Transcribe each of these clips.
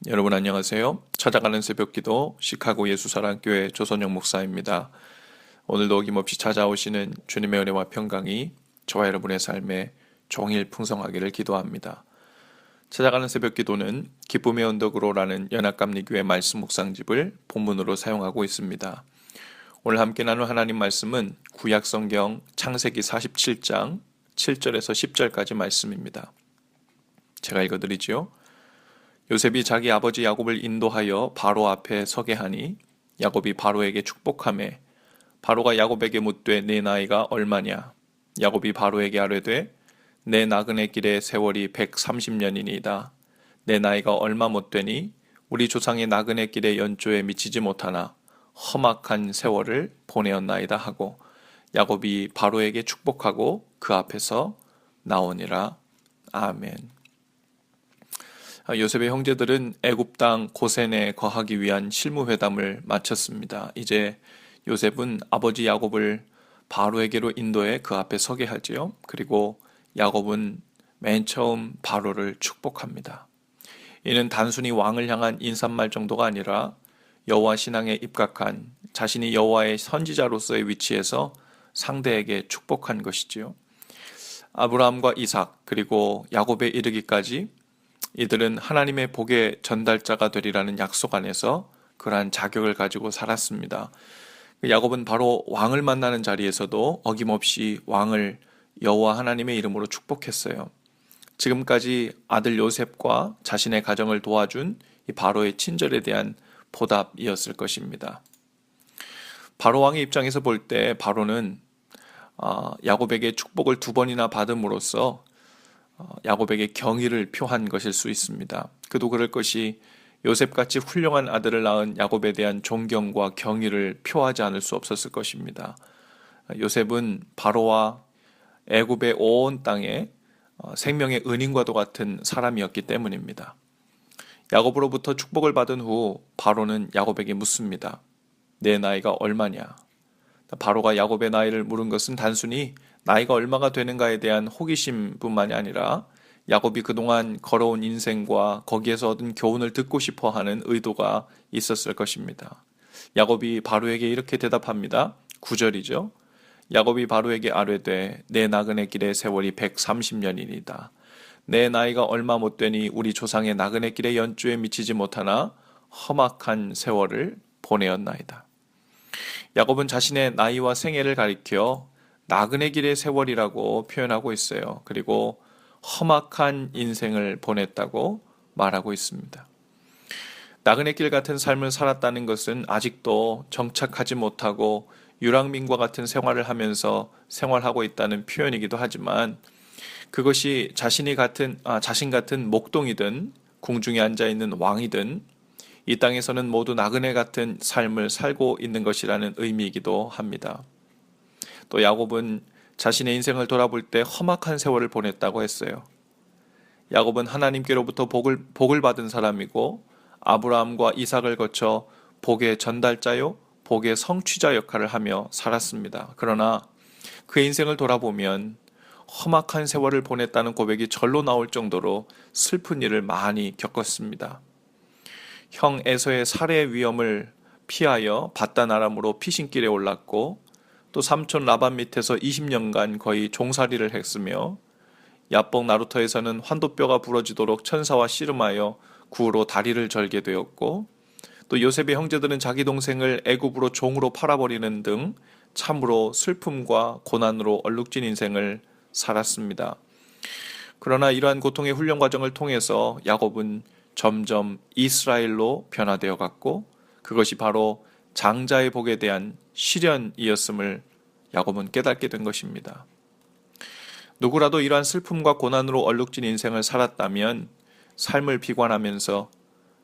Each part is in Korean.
여러분 안녕하세요. 찾아가는 새벽기도 시카고 예수사랑교회 조선영 목사입니다. 오늘도 어김없이 찾아오시는 주님의 은혜와 평강이 저와 여러분의 삶에 종일 풍성하기를 기도합니다. 찾아가는 새벽기도는 기쁨의 언덕으로라는 연합감리교회 말씀 묵상집을 본문으로 사용하고 있습니다. 오늘 함께 나눌 하나님 말씀은 구약성경 창세기 47장 7절에서 10절까지 말씀입니다. 제가 읽어드리지요. 요셉이 자기 아버지 야곱을 인도하여 바로 앞에 서게 하니 야곱이 바로에게 축복하매 바로가 야곱에게 묻되 내 나이가 얼마냐? 야곱이 바로에게 아뢰되 내 나그네 길의 세월이 130년이니이다. 내 나이가 얼마 못 되니 우리 조상의 나그네 길의 연조에 미치지 못하나 험악한 세월을 보내었나이다 하고 야곱이 바로에게 축복하고 그 앞에서 나오니라. 아멘. 요셉의 형제들은 애굽 땅 고센에 거하기 위한 실무회담을 마쳤습니다. 이제 요셉은 아버지 야곱을 바로에게로 인도해 그 앞에 서게 하지요. 그리고 야곱은 맨 처음 바로를 축복합니다. 이는 단순히 왕을 향한 인사말 정도가 아니라 여호와 신앙에 입각한 자신이 여호와의 선지자로서의 위치에서 상대에게 축복한 것이지요. 아브라함과 이삭 그리고 야곱에 이르기까지 이들은 하나님의 복의 전달자가 되리라는 약속 안에서 그러한 자격을 가지고 살았습니다. 야곱은 바로 왕을 만나는 자리에서도 어김없이 왕을 여호와 하나님의 이름으로 축복했어요. 지금까지 아들 요셉과 자신의 가정을 도와준 이 바로의 친절에 대한 보답이었을 것입니다. 바로 왕의 입장에서 볼 때 바로는 야곱에게 축복을 2번이나 받음으로써 야곱에게 경의를 표한 것일 수 있습니다. 그도 그럴 것이 요셉같이 훌륭한 아들을 낳은 야곱에 대한 존경과 경의를 표하지 않을 수 없었을 것입니다. 요셉은 바로와 애굽의 온 땅에 생명의 은인과도 같은 사람이었기 때문입니다. 야곱으로부터 축복을 받은 후 바로는 야곱에게 묻습니다. 내 나이가 얼마냐? 바로가 야곱의 나이를 물은 것은 단순히 나이가 얼마가 되는가에 대한 호기심뿐만이 아니라 야곱이 그동안 걸어온 인생과 거기에서 얻은 교훈을 듣고 싶어 하는 의도가 있었을 것입니다. 야곱이 바로에게 이렇게 대답합니다. 9절이죠. 야곱이 바로에게 아뢰되 내 나그네 길의 세월이 130년이니이다. 내 나이가 얼마 못 되니 우리 조상의 나그네 길의 연주에 미치지 못하나 험악한 세월을 보내었나이다. 야곱은 자신의 나이와 생애를 가리켜 나그네 길의 세월이라고 표현하고 있어요. 그리고 험악한 인생을 보냈다고 말하고 있습니다. 나그네 길 같은 삶을 살았다는 것은 아직도 정착하지 못하고 유랑민과 같은 생활을 하면서 생활하고 있다는 표현이기도 하지만 그것이 자신 같은 목동이든 궁중에 앉아있는 왕이든 이 땅에서는 모두 나그네 같은 삶을 살고 있는 것이라는 의미이기도 합니다. 또 야곱은 자신의 인생을 돌아볼 때 험악한 세월을 보냈다고 했어요. 야곱은 하나님께로부터 복을 받은 사람이고 아브라함과 이삭을 거쳐 복의 전달자요, 복의 성취자 역할을 하며 살았습니다. 그러나 그 인생을 돌아보면 험악한 세월을 보냈다는 고백이 절로 나올 정도로 슬픈 일을 많이 겪었습니다. 형 에서의 살해 위험을 피하여 바단 아람으로 피신길에 올랐고 또 삼촌 라반 밑에서 20년간 거의 종살이를 했으며 야복 나루터에서는 환도뼈가 부러지도록 천사와 씨름하여 구로 다리를 절게 되었고 또 요셉의 형제들은 자기 동생을 애굽으로 종으로 팔아버리는 등 참으로 슬픔과 고난으로 얼룩진 인생을 살았습니다. 그러나 이러한 고통의 훈련 과정을 통해서 야곱은 점점 이스라엘로 변화되어 갔고 그것이 바로 장자의 복에 대한 시련이었음을 야곱은 깨닫게 된 것입니다. 누구라도 이러한 슬픔과 고난으로 얼룩진 인생을 살았다면 삶을 비관하면서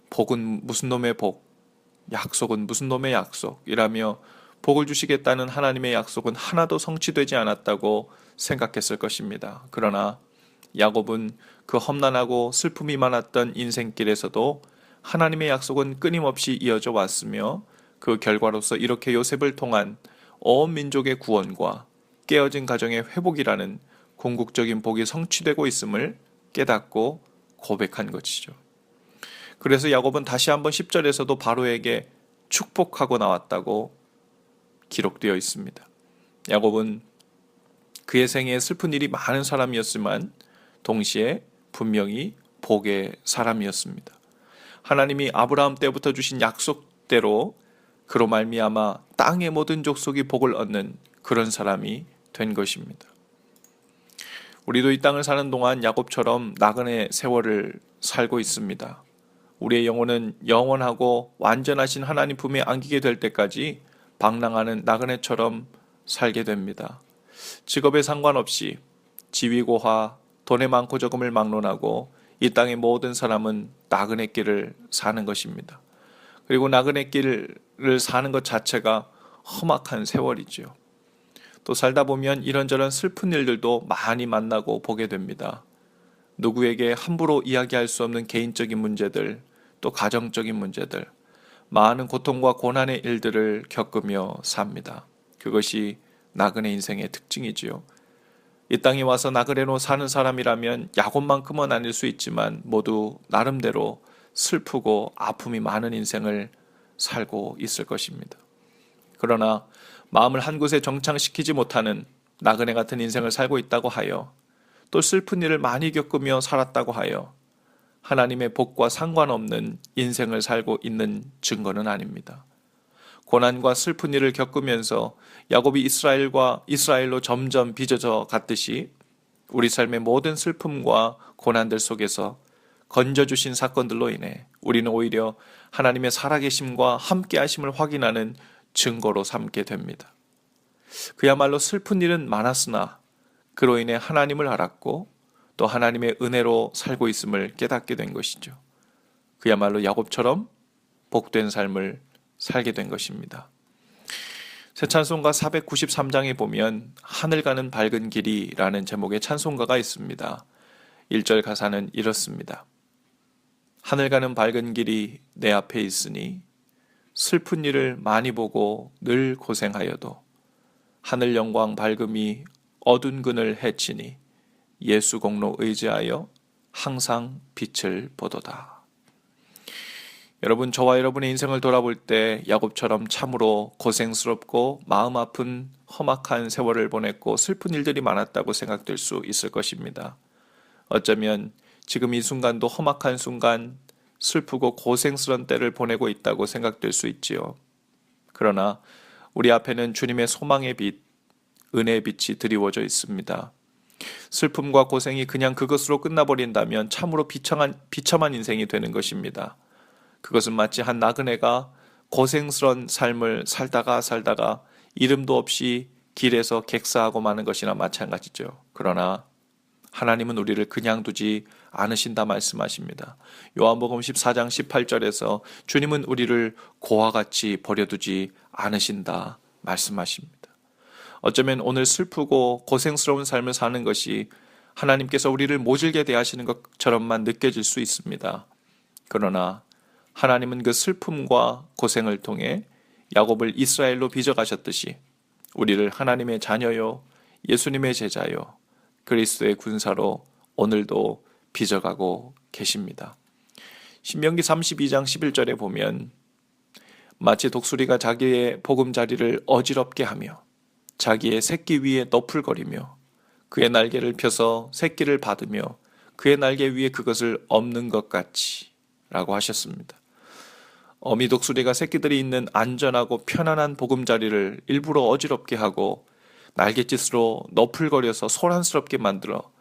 복은 무슨 놈의 복, 약속은 무슨 놈의 약속이라며 복을 주시겠다는 하나님의 약속은 하나도 성취되지 않았다고 생각했을 것입니다. 그러나 야곱은 그 험난하고 슬픔이 많았던 인생길에서도 하나님의 약속은 끊임없이 이어져 왔으며 그 결과로서 이렇게 요셉을 통한 온 민족의 구원과 깨어진 가정의 회복이라는 궁극적인 복이 성취되고 있음을 깨닫고 고백한 것이죠. 그래서 야곱은 다시 한번 10절에서도 바로에게 축복하고 나왔다고 기록되어 있습니다. 야곱은 그의 생애에 슬픈 일이 많은 사람이었지만 동시에 분명히 복의 사람이었습니다. 하나님이 아브라함 때부터 주신 약속대로 그로 말미암아 땅의 모든 족속이 복을 얻는 그런 사람이 된 것입니다. 우리도 이 땅을 사는 동안 야곱처럼 나그네 세월을 살고 있습니다. 우리의 영혼은 영원하고 완전하신 하나님 품에 안기게 될 때까지 방랑하는 나그네처럼 살게 됩니다. 직업에 상관없이 지위고하, 돈의 많고 적음을 막론하고 이 땅의 모든 사람은 나그네 길을 사는 것입니다. 그리고 나그네 길을 사는 것 자체가 험악한 세월이죠. 또 살다 보면 이런저런 슬픈 일들도 많이 만나고 보게 됩니다. 누구에게 함부로 이야기할 수 없는 개인적인 문제들, 또 가정적인 문제들, 많은 고통과 고난의 일들을 겪으며 삽니다. 그것이 나그네 인생의 특징이지요. 이 땅에 와서 나그네로 사는 사람이라면 야곱만큼은 아닐 수 있지만 모두 나름대로 슬프고 아픔이 많은 인생을 살고 있을 것입니다. 그러나 마음을 한 곳에 정착시키지 못하는 나그네 같은 인생을 살고 있다고 하여 또 슬픈 일을 많이 겪으며 살았다고 하여 하나님의 복과 상관없는 인생을 살고 있는 증거는 아닙니다. 고난과 슬픈 일을 겪으면서 야곱이 이스라엘로 점점 빚어져 갔듯이 우리 삶의 모든 슬픔과 고난들 속에서 건져주신 사건들로 인해 우리는 오히려 하나님의 살아계심과 함께하심을 확인하는 증거로 삼게 됩니다. 그야말로 슬픈 일은 많았으나 그로 인해 하나님을 알았고 또 하나님의 은혜로 살고 있음을 깨닫게 된 것이죠. 그야말로 야곱처럼 복된 삶을 살게 된 것입니다. 새 찬송가 493장에 보면 하늘 가는 밝은 길이라는 제목의 찬송가가 있습니다. 1절 가사는 이렇습니다. 하늘 가는 밝은 길이 내 앞에 있으니 슬픈 일을 많이 보고 늘 고생하여도 하늘 영광 밝음이 어두운 그늘 해치니 예수 공로 의지하여 항상 빛을 보도다. 여러분, 저와 여러분의 인생을 돌아볼 때 야곱처럼 참으로 고생스럽고 마음 아픈 험악한 세월을 보냈고 슬픈 일들이 많았다고 생각될 수 있을 것입니다. 어쩌면 지금 이 순간도 험악한 순간, 슬프고 고생스러운 때를 보내고 있다고 생각될 수 있지요. 그러나 우리 앞에는 주님의 소망의 빛, 은혜의 빛이 드리워져 있습니다. 슬픔과 고생이 그냥 그것으로 끝나버린다면 참으로 비참한 인생이 되는 것입니다. 그것은 마치 한 나그네가 고생스러운 삶을 살다가 이름도 없이 길에서 객사하고 마는 것이나 마찬가지죠. 그러나 하나님은 우리를 그냥 두지 않으신다 말씀하십니다. 요한복음 14장 18절에서 주님은 우리를 고와 같이 버려두지 않으신다 말씀하십니다. 어쩌면 오늘 슬프고 고생스러운 삶을 사는 것이 하나님께서 우리를 모질게 대하시는 것처럼만 느껴질 수 있습니다. 그러나 하나님은 그 슬픔과 고생을 통해 야곱을 이스라엘로 빚어가셨듯이 우리를 하나님의 자녀요, 예수님의 제자요, 그리스도의 군사로 오늘도 빚어가고 계십니다. 신명기 32장 11절에 보면 마치 독수리가 자기의 보금자리를 어지럽게 하며 자기의 새끼 위에 너풀거리며 그의 날개를 펴서 새끼를 받으며 그의 날개 위에 그것을 엎는 것 같이 라고 하셨습니다. 어미 독수리가 새끼들이 있는 안전하고 편안한 보금자리를 일부러 어지럽게 하고 날갯짓으로 너풀거려서 소란스럽게 만들어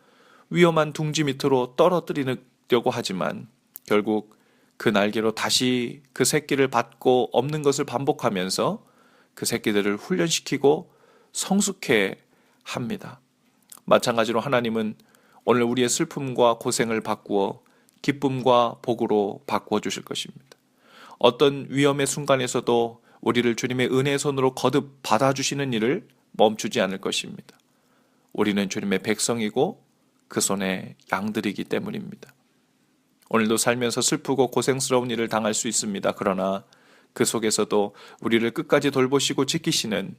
위험한 둥지 밑으로 떨어뜨리려고 하지만 결국 그 날개로 다시 그 새끼를 받고 엎는 것을 반복하면서 그 새끼들을 훈련시키고 성숙해 합니다. 마찬가지로 하나님은 오늘 우리의 슬픔과 고생을 바꾸어 기쁨과 복으로 바꾸어 주실 것입니다. 어떤 위험의 순간에서도 우리를 주님의 은혜의 손으로 거듭 받아주시는 일을 멈추지 않을 것입니다. 우리는 주님의 백성이고 그 손에 양들이기 때문입니다. 오늘도 살면서 슬프고 고생스러운 일을 당할 수 있습니다. 그러나 그 속에서도 우리를 끝까지 돌보시고 지키시는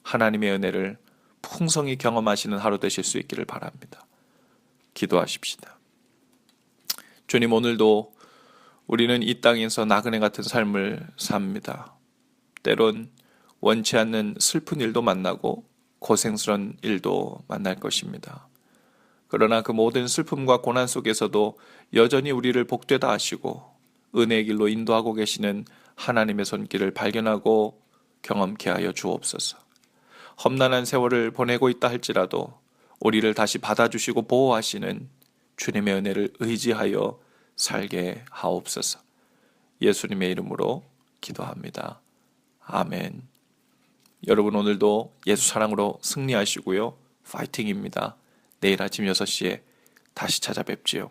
하나님의 은혜를 풍성히 경험하시는 하루 되실 수 있기를 바랍니다. 기도하십시다. 주님, 오늘도 우리는 이 땅에서 나그네 같은 삶을 삽니다. 때론 원치 않는 슬픈 일도 만나고 고생스런 일도 만날 것입니다. 그러나 그 모든 슬픔과 고난 속에서도 여전히 우리를 복되다 하시고 은혜의 길로 인도하고 계시는 하나님의 손길을 발견하고 경험케 하여 주옵소서. 험난한 세월을 보내고 있다 할지라도 우리를 다시 받아주시고 보호하시는 주님의 은혜를 의지하여 살게 하옵소서. 예수님의 이름으로 기도합니다. 아멘. 여러분 오늘도 예수 사랑으로 승리하시고요. 파이팅입니다. 내일 아침 6시에 다시 찾아뵙지요.